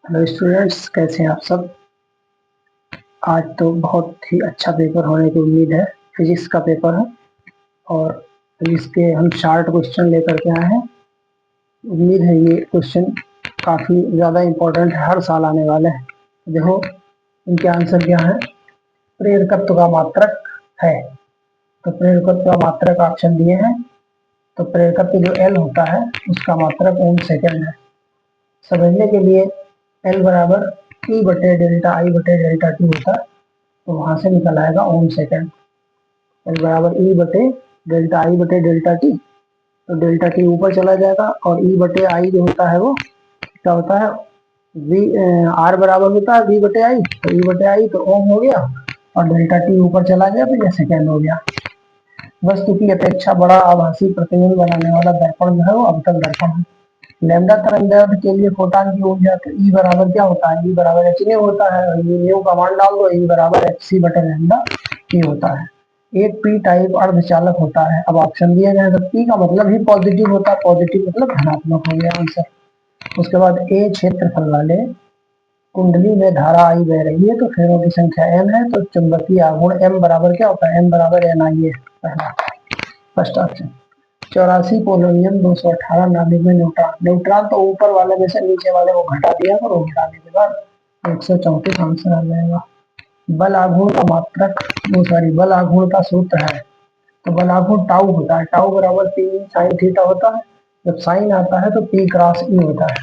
Hello students, कैसे हैं आप सब। आज तो बहुत ही अच्छा पेपर होने की उम्मीद है। फिजिक्स का पेपर है और फिजिक्स के हम शार्ट क्वेश्चन लेकर के आए हैं। उम्मीद है ये क्वेश्चन काफ़ी ज़्यादा इम्पोर्टेंट है, हर साल आने वाले हैं। देखो इनके आंसर क्या है। प्रेरकत्व का मात्रक है, तो प्रेरकत्व का मात्रक ऑप्शन दिए हैं। तो प्रेरकत्व जो एल होता है उसका मात्रक ओम सेकेंड है। समझने के लिए एल बराबर ई बटे डेल्टा आई बटे डेल्टा टी होता है, तो वहां से निकल आएगा ओम सेकेंड। एल बराबर ई बटे डेल्टा आई बटे डेल्टा टी, तो डेल्टा टी ऊपर चला जाएगा और ई बटे आई जो होता है वो क्या होता है, वी आर बराबर होता है वी बटे आई, तो ई बटे आई तो ओम हो गया और डेल्टा टी ऊपर चला गया तो ये सेकेंड हो गया। वस्तु की अपेक्षा बड़ा आभासी प्रतिबिंब बनाने वाला दर्पण जो है वो अवतल दर्पण है। लैम्डा तरंगदैर्ध्य के लिए फोटॉन की ऊर्जा तो ई बराबर क्या होता है, ई बराबर एच न्यू होता है और ये न्यू का मान डाल दो, ई बराबर एच सी बटे लैम्डा टी होता है। एक पी टाइप अर्धचालक होता है। अब ऑप्शन दिया जाए तो पी का मतलब ही पॉजिटिव होता है, पॉजिटिव मतलब धनात्मक हो गया आंसर। उसके बाद ए क्षेत्रफल वाले कुंडली में धारा आई बह रही है तो फेरों की संख्या एम है, तो चुंबकीय आघूर्ण एम बराबर क्या होता है, एम बराबर एन आई है, पहला फर्स्ट ऑप्शन। 84 पोलोनियम 218 नाभिक में न्यूट्रॉन, न्यूट्रॉन तो ऊपर वाले में से नीचे वाले को घटा दिया और वो घटाने के बाद 134 आंसर आ जाएगा। बल आघूर्ण का मात्रक, वो सॉरी बल आघूर्ण का सूत्र है, तो बल आघूर्ण टाउ होता है, टाउ बराबर पी साइन थीटा होता है। जब साइन आता है तो पी क्रॉस ई होता है।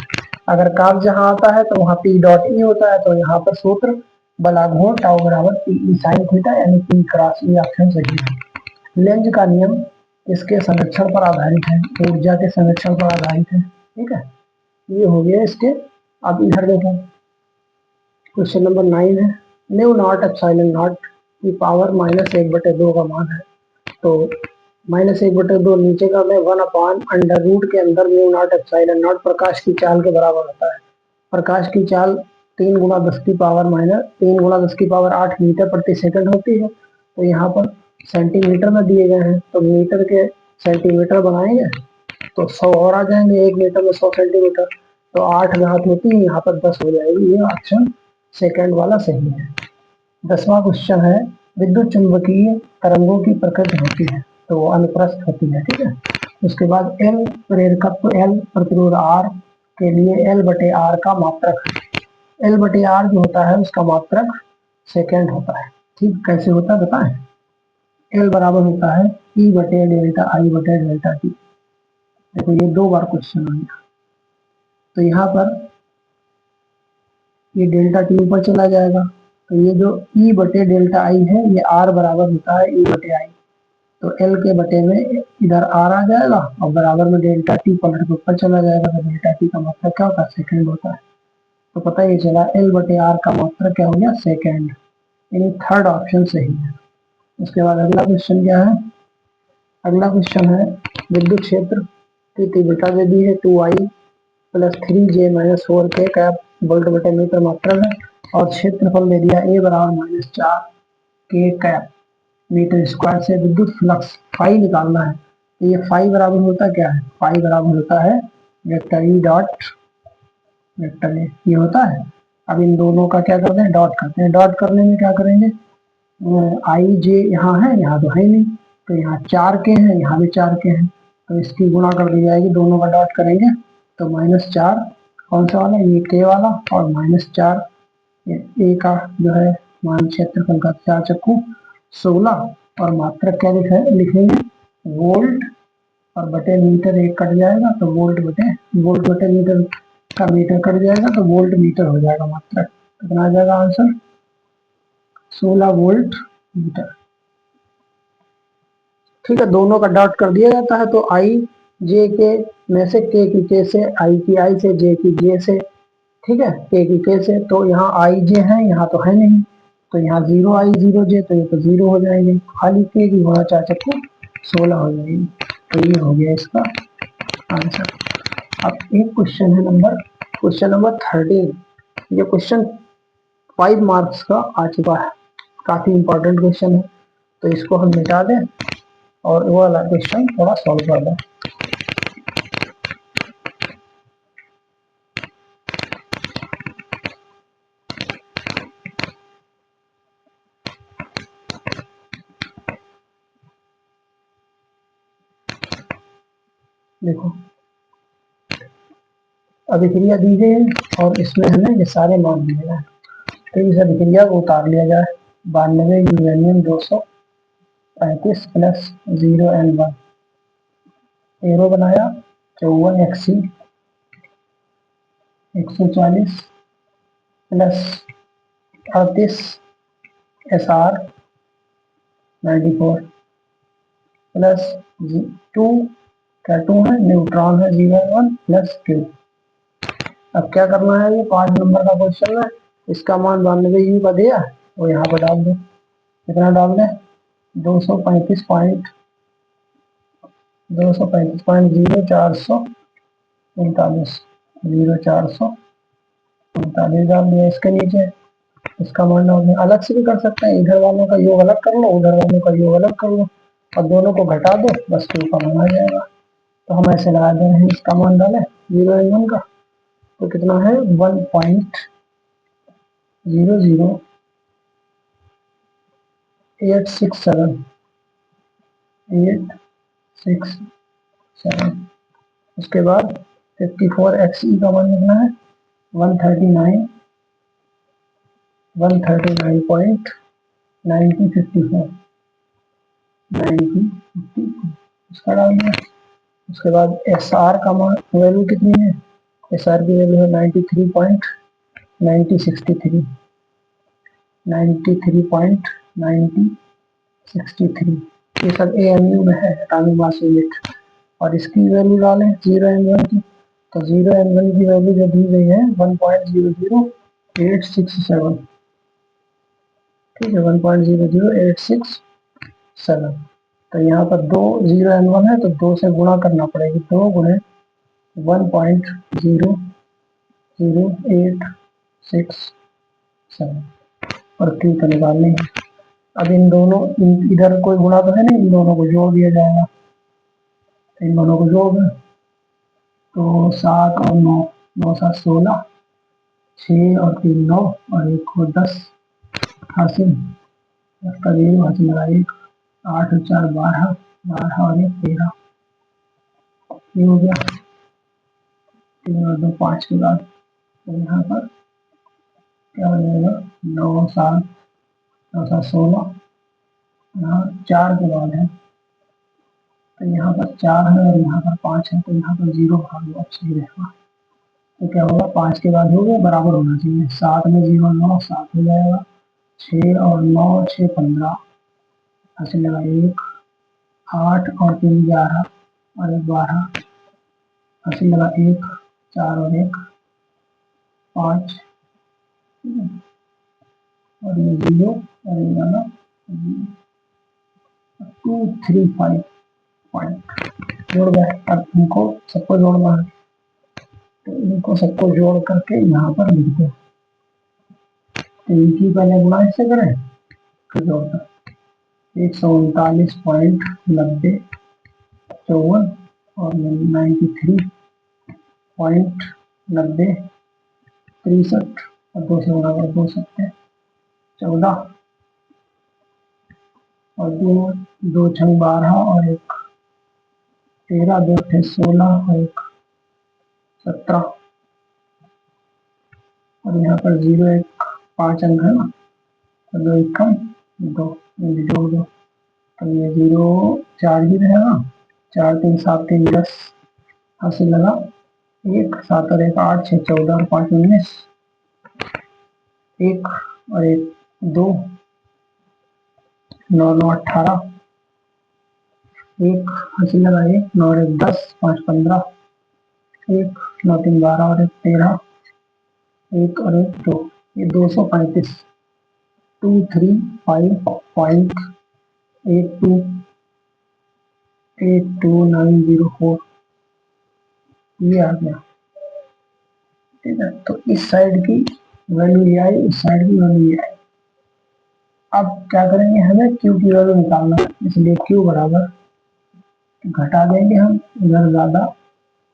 अगर काफ जहां आता है तो वहां पी डॉट ई होता है, तो यहाँ पर सूत्र बल आघूर्ण टाउ बराबर पी ई साइन थीटा यानी पी क्रॉस ई, ऑप्शन सही है। लेंज का नियम इसके संरक्षण पर आधारित है, ऊर्जा के संरक्षण पर आधारित है। ठीक है, ये हो गया इसके। अब इधर देखो क्वेश्चन नंबर 9 है। न्यू नॉट एप्सिलॉन नॉट की पावर -1/2 का मान है, तो -1/2 नीचे का में 1/√, के अंदर न्यू नॉट एप्सिलॉन नॉट प्रकाश की चाल के बराबर होता है। प्रकाश की चाल 3 × 10⁻8 मीटर प्रति सेकंड होती है, तो यहाँ पर सेंटीमीटर में दिए गए हैं, तो मीटर के सेंटीमीटर बनाएंगे तो 100 और आ जाएंगे, 1 मीटर में 100 सेंटीमीटर, तो 8 घात होती है, यहाँ पर 10 हो जाएगी। ये ऑप्शन सेकंड वाला सही है। 10वां क्वेश्चन है, विद्युत चुंबकीय तरंगों की प्रकृति होती है, तो वो अनुप्रस्थ होती है। ठीक है, उसके बाद एल प्रेरकत्व एल प्रतिरोध आर के लिए एल बटे आर का मात्रक है। एल बटे आर जो होता है उसका मात्रक सेकेंड होता है। ठीक, कैसे होता है बताएं। एल बराबर होता है ई बटे डेल्टा आई बटे डेल्टा टी। देखो ये 2 बार क्वेश्चन हो गया, तो यहाँ पर ये डेल्टा टी ऊपर चला जाएगा, तो ये जो ई बटे डेल्टा आई है ये आर बराबर होता है ई बटे आई, तो एल के बटे में इधर आर आ जाएगा और बराबर में डेल्टा टी पलट के ऊपर चला जाएगा, तो डेल्टा टी का मात्रक क्या होता है, सेकेंड होता है। तो पता ही चला एल बटे आर का मात्रक क्या हो गया, सेकेंड, यानी थर्ड ऑप्शन सही है। उसके बाद अगला क्वेश्चन क्या है। अगला क्वेश्चन है, विद्युत क्षेत्र की तीव्रता दे दी है 2I + 3J - 4 के कैप वोल्ट बटे मीटर मात्रक है, और क्षेत्रफल दे दिया A बराबर -4 के कैप मीटर स्क्वायर से विद्युत फ्लक्स फाई निकालना है। तो ये फाई बराबर होता क्या है, फाई बराबर होता है vector E dot vector A, ये होता है। अब इन दोनों का क्या करते हैं, डॉट करते हैं। डॉट करने में क्या करेंगे, आई जे यहाँ है, यहाँ तो है नहीं, तो यहाँ 4 के हैं, यहाँ भी 4 के हैं, तो इसकी गुणा कर दी जाएगी, दोनों का डॉट करेंगे तो -4 कौन सा वाला, ये के वाला, और -4 ए का जो है मान क्षेत्रफल का 4×16, और मात्रक क्या लिखेंगे वोल्ट, और बटे मीटर एक कट जाएगा तो वोल्ट बटे मीटर का मीटर कट जाएगा तो वोल्ट मीटर हो जाएगा मात्रक। कितना आ जाएगा आंसर, 16 वोल्ट मीटर। ठीक है, दोनों का डॉट कर दिया जाता है, तो आई जे के में से के की के से, आई की आई से, जे की जे से, ठीक है, के की के से, तो यहाँ आई जे है, यहाँ तो है नहीं, तो यहाँ 0I 0J, तो ये तो 0 हो जाएंगे, खाली के की गुणा 4×16 हो जाएगी, तो ये हो गया इसका आंसर। अब एक क्वेश्चन नंबर 13, ये क्वेश्चन 5 मार्क्स का आ चुका है, काफी इंपॉर्टेंट क्वेश्चन है, तो इसको हम मिटा दें और वो वाला क्वेश्चन थोड़ा सॉल्व कर दें। देखो अभिक्रिया दी गई है और इसमें हमें ये सारे मान दिए गए, तो इस अभिक्रिया को उतार लिया जाए। 92 यूरेनियम 235 प्लस 0N1 एरो बनाया। 54 Xc 140 प्लस 38 Sr 94 प्लस 2 क्या 2 है, न्यूट्रॉन है 0N1 प्लस 2। अब क्या करना है, ये 5 नंबर का क्वेश्चन है, इसका मान 92 यू का दिया वो यहाँ पर डाल दो। कितना डाल दें, 235.0 439 0 439 डाल दिया इसके नीचे। इसका मान डाल दें, अलग से भी कर सकते हैं, इधर वालों का योग अलग कर लो, उधर वालों का योग अलग कर लो और दोनों को घटा दो, बस क्यू का मान आ जाएगा। तो हम ऐसे लगा दे रहे हैं, इसका मान डालें 0N1 का तो कितना है 1.00867 उसके बाद 54 Xe का मान कितना है 139.9054 उसका डाल दिया। उसके बाद SR का मान वैल्यू कितनी है, SR की वैल्यू है 93.9063 ये सब AMU में है, एटॉमिक मास यूनिट। और इसकी वैल्यू डालें 0N1 की, तो 0N1 की वैल्यू जो दी गई है 1.00867, ठीक है 1.00867। तो यहाँ पर 2 0N1 है तो 2 से गुणा करना पड़ेगी, 2 गुणे 1.00867 और क्यू तो निकालनी है। अब इन दोनों इधर कोई गुणा तो है नहीं, इन दोनों को जोड़ दिया जाएगा। इन दोनों को जोड़ दें तो 7 और 9, 9 7 16, 6 और 3 9 और 1 को 10 हासिल, 10 का 0 हासिल लगा 1, 8 और 4 12, 12 और 1 13, ये हो गया। 3 और 2 5 के बाद तो यहाँ पर क्या हो जाएगा 9 7 9 7 16, यहाँ 4 के बाद है तो यहाँ पर 4 है और यहाँ पर 5 है, तो यहाँ पर 0 भाग दो, सही रहेगा। तो क्या होगा 5 के बाद हो गया, बराबर होना चाहिए, 7 में 0 9 7 हो जाएगा, 6 और 9 6 15 हासिल लगा 1, 8 और 3 11 और 1 12 हासिल लगा 1, 4 और 1 5 और ये 0 और ये वाला 2 3 5 पॉइंट जोड़ गए। अब इनको सबको जोड़ना है, तो इनको सबको जोड़ करके यहाँ पर लिख दो। तो इनकी पहले गुणा इससे करें फिर जोड़कर 139.9054 और 93.9063 और 2 से गुणा कर 2 7 14 और 2 6 12 और 1 13, 2 6 16 और 1 17 और यहाँ पर 0 1 5 अंक है ना, तो 2 1 कम 2 जोड़ दो, तो ये 0 4 ही रहेगा, 4 3 7 3 10 हासिल लगा 1 7 और 1 8 6 14 और 5 19 1 और 1 2 9 9 18 1 हासिल लगा 1 9 और 1 10 5 15 1 9 3 12 और 1 13 1 और 1 2, ये 235 235.828904 ये आ गया, ठीक है। तो इस साइड की वैल्यू ये आई, इस साइड की वैल्यू ये आई। अब क्या करेंगे, हमें क्यू की वैल्यू निकालना है, इसलिए क्यू बराबर घटा देंगे हम इधर ज्यादा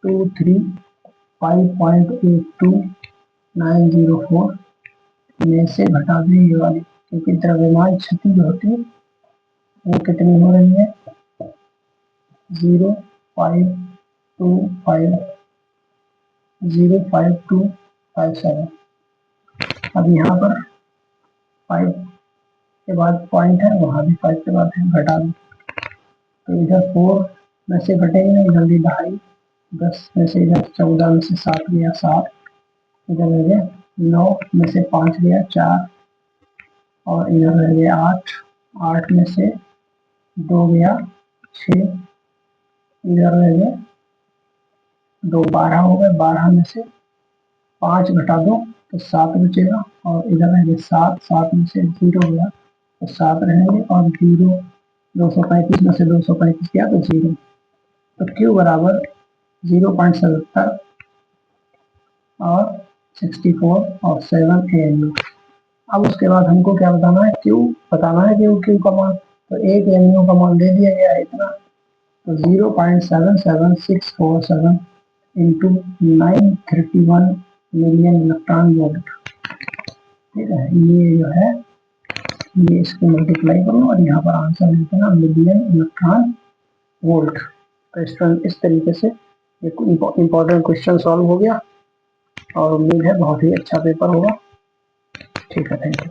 235.828904 में से घटा दें ये वाली, क्योंकि द्रव्यमान क्षति जो होती है वो कितनी हो रही है 0.5 0.5257। अब यहाँ पर 5 के बाद पॉइंट है, वहाँ भी 5 के बाद है, घटा दो तो इधर 4 में से घटेंगे, इधर भी 2.5, 10 में से इधर 14 में से 7 गया 7, इधर रह गया 9 में से 5 गया 4, और इधर रह गया 8, 8 में से 2 गया 6, इधर रह गया 2, 12 हो गए, 12 में से 5 घटा दो तो 7 बचेगा, और इधर रह गया 7, 7 में से 0 गया तो 7 रहेंगे, और 0 235 में से 235 गया तो 0, तो Q बराबर 0.77 और 64 और 7 AMU। अब उसके बाद हमको क्या बताना है, Q बताना है, Q का मान, तो 1 AMU का मान दे दिया गया है इतना, तो 0.77647 इंटू 931 मिलियन इलेक्ट्रॉन वोल्ट। ठीक है, ये जो है ये इसको मल्टीप्लाई करो और यहाँ पर आंसर लिख देना मिलियन इलेक्ट्रॉन वोल्ट। तो इस तरीके से ये इम्पोर्टेंट क्वेश्चन सॉल्व हो गया, और उम्मीद है बहुत ही अच्छा पेपर होगा। ठीक है, थैंक यू।